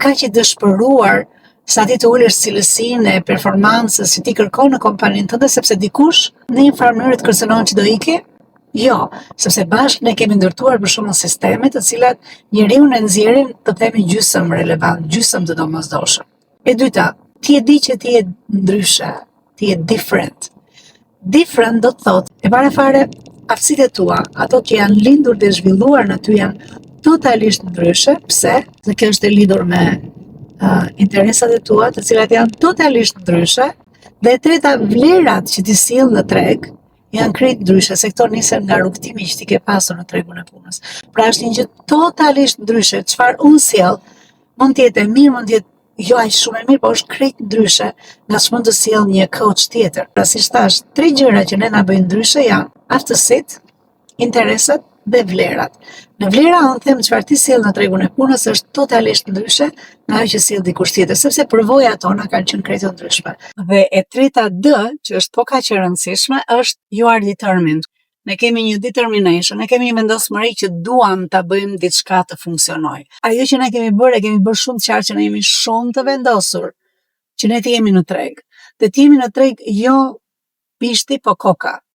kaq i dëshpëruar sa ti të ulesh cilësinë e performancës që ti kërkon në kompaninë tënde, sepse dikush në një farë mënyrë të kërcënon që do iki? Jo, sepse bashkë ne kemi ndërtuar për shembull sisteme të cilat njeriu e nxjerrin të themi gjysmë relevant, gjysmë të domosdoshëm. E dyta, ti e di që ti je ndryshe, ti je different. Different do të thotë, e para fare, aftësitë tua, ato që janë lindur dhe zhvilluar në ty janë totalisht ndryshe. Pse? Dhe kjo është e lidhur me interesat e tua, të cilat janë totalisht ndryshe. Dhe e treta, vlerat që ti sill në treg janë krejt ndryshe, se këto nisen nga rrugtimi që ti ke pasur në tregun e punës. Pra është një gjë totalisht ndryshe. Çfarë unë sjell mund të jetë e mirë, mund të jetë jo aq shumë e mirë, por është krejt ndryshe nga ç'mund të sjell një coach tjetër. Pra si thash, 3 gjëra që ne na bëjnë ndryshe janë aftësitë, interesat dhe vlerat. Në vlera unë them çfarë ti sjell në tregun e punës është totalisht ndryshe nga ajo që sjell dikush tjetër, sepse përvojat tona kanë qenë krejt të ndryshme. Dhe e treta D, që është po kaq e rëndësishme, është you are determined. Ne kemi një determination, ne kemi një vendosmëri që duam ta bëjmë diçka të funksionojë. Ajo që ne kemi bërë shumë të qartë që ne jemi shumë të vendosur që ne të jemi në treg. Dhe të jemi në treg jo pishti, po koka.